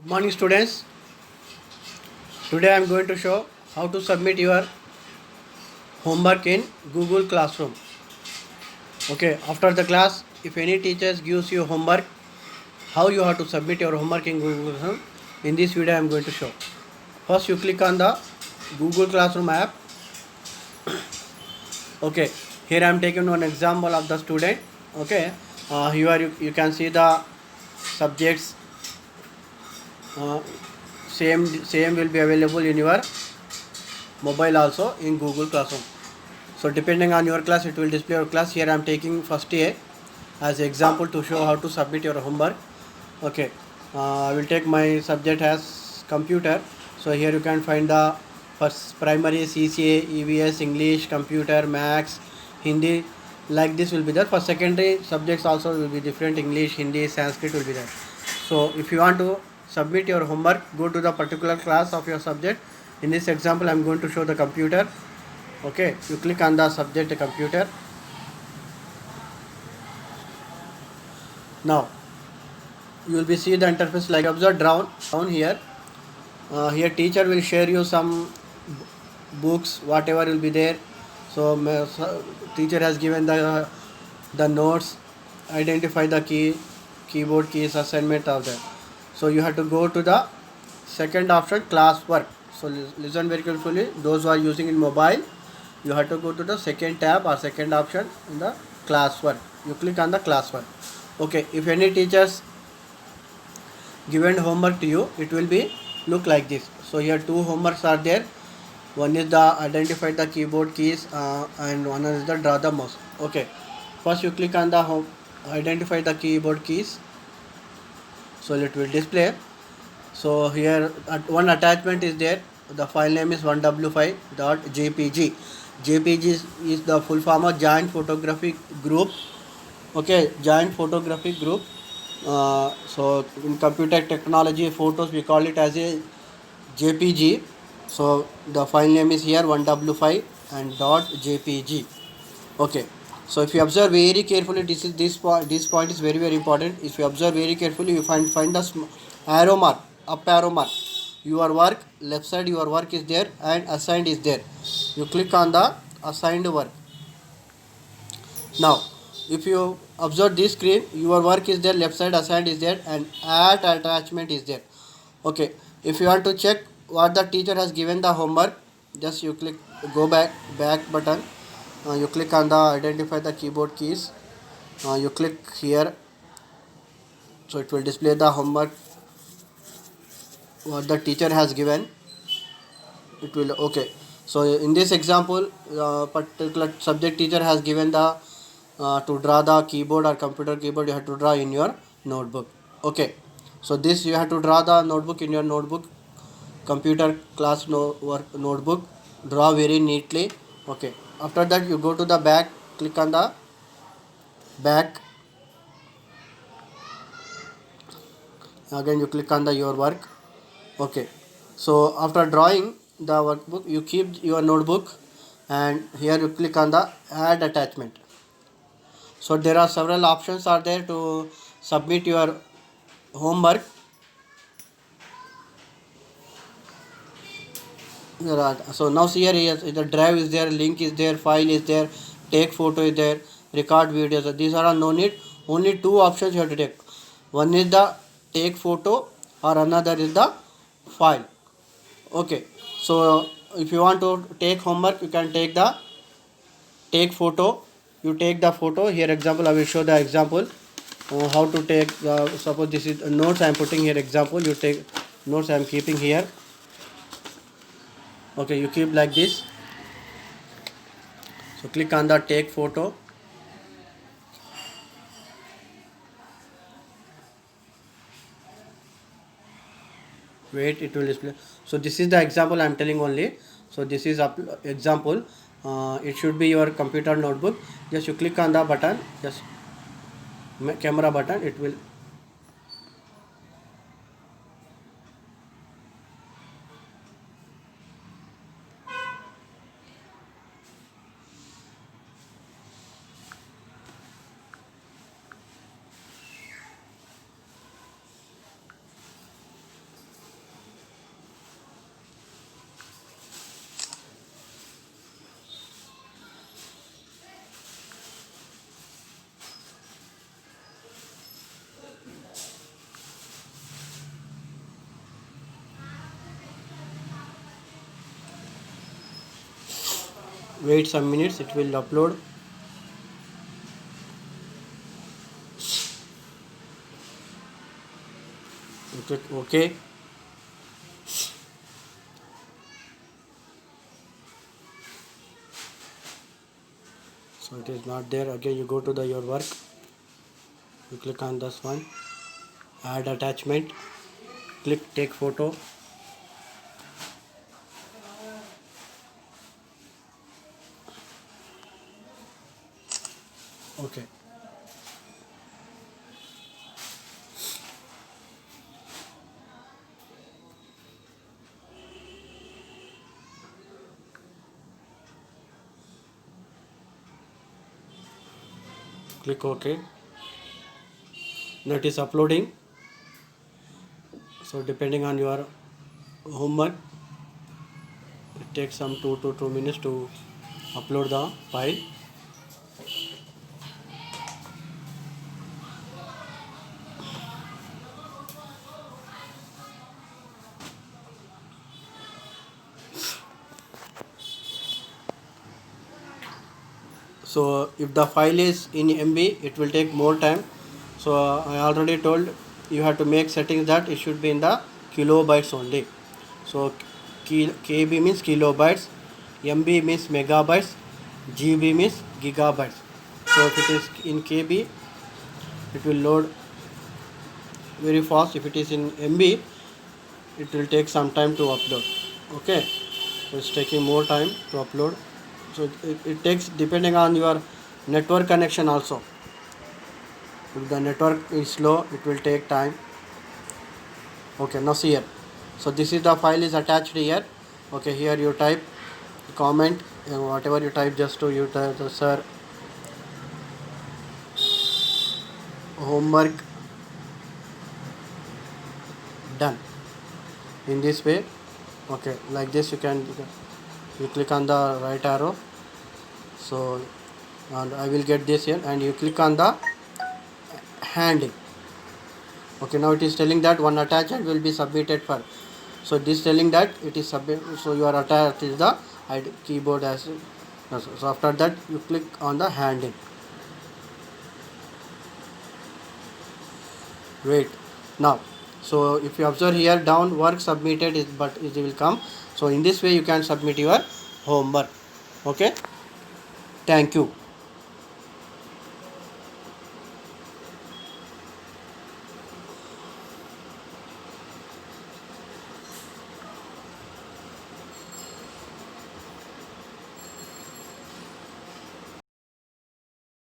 Morning students, today I am going to show how to submit your homework in Google Classroom. Okay, after the class, if any teachers gives you homework, how you have to submit your homework in Google Classroom, in this video I am going to show. First you click on the Google Classroom app. Okay, here I am taking one example of the student. Okay, here you can see the subjects. uh, same will be available in your mobile also in Google Classroom. So depending on your class, it will display your class. Here I am taking first A as example to show how to submit your homework. Okay, I will take my subject as computer. So here you can find the first primary CCA, EVS, English, computer, Maths, Hindi. Like this will be there. For secondary subjects also will be different. English, Hindi, Sanskrit will be there. So if you want to submit your homework, go to the particular class of your subject. In this example, I am going to show the computer. Okay, you click on the subject computer. Now you will be see the interface like observe down here. Here teacher will share you some books, whatever will be there. So teacher has given the notes, identify the keyboard keys, assignment of that. So you have to go to the second option, class work. So listen very carefully, those who are using in mobile, you have to go to the second tab or second option in the class work. You click on the class work. Okay, if any teachers given homework to you, it will be look like this. So here two homeworks are there. One is the identify the keyboard keys and one is the draw the mouse. Okay, first you click on the home, identify the keyboard keys. So it will display. So here one attachment is there. The file name is 1w5.jpg. JPG is the full form of Giant Photographic Group. Okay, Giant Photographic Group. So in computer technology photos we call it as a JPG. So the file name is here 1w5 and .jpg. Okay, so if you observe very carefully, this point is very important. If you observe very carefully, you find the arrow mark, up arrow mark, your work, left side your work is there and assigned is there. You click on the assigned work. Now if you observe this screen, your work is there, left side assigned is there and add attachment is there. Okay, if you want to check what the teacher has given the homework, just you click go back button. You click on the identify the keyboard keys. You click here, so it will display the homework what the teacher has given. It will okay. So in this example, particular subject teacher has given the to draw the keyboard or computer keyboard. You have to draw in your notebook. Okay, so this you have to draw the notebook in your notebook, computer class notebook. Draw very neatly. Okay, after that you go to the back, click on the back. Again you click on the your work. Okay, so after drawing the workbook, you keep your notebook and here you click on the add attachment. So there are several options are there to submit your homework. So now see here the drive is there, link is there, file is there, take photo is there, record videos. These are no need. Only two options you have to take. One is the take photo or another is the file. Okay, so if you want to take homework, you can take the take photo. You take the photo. Here example, I will show the example how to take. Suppose this is notes I am putting here. Example, you take notes I am keeping here. Okay, you keep like this. So click on the take photo. Wait, it will display. So this is the example I am telling only. So this is example. It should be your computer notebook. Just you click on the button, just camera button. It will. Wait some minutes, it will upload. You click OK. So it is not there. Again you go to the your work, you click on this one, add attachment, click take photo. Okay. Click OK. Now it is uploading. So depending on your homework, it takes some 2 minutes to upload the file. So if the file is in MB, it will take more time. So I already told you have to make settings that it should be in the kilobytes only. So KB means kilobytes, MB means megabytes, GB means gigabytes. So if it is in KB, it will load very fast. If it is in MB, it will take some time to upload. Okay, so it's taking more time to upload. So it takes depending on your network connection also. If the network is slow, it will take time. Okay, now see here. So this is the file is attached here. Okay, here you type comment, whatever you type, just to you type the sir homework done. In this way, okay, like this you click on the right arrow. So and I will get this here, and you click on the handing. Okay, now it is telling that one attachment will be submitted for. So this telling that it is submit. So your attached is the keyboard as. So after that you click on the handing. Wait now. So if you observe here down work submitted is, but it will come. So in this way you can submit your homework. Okay. Thank you.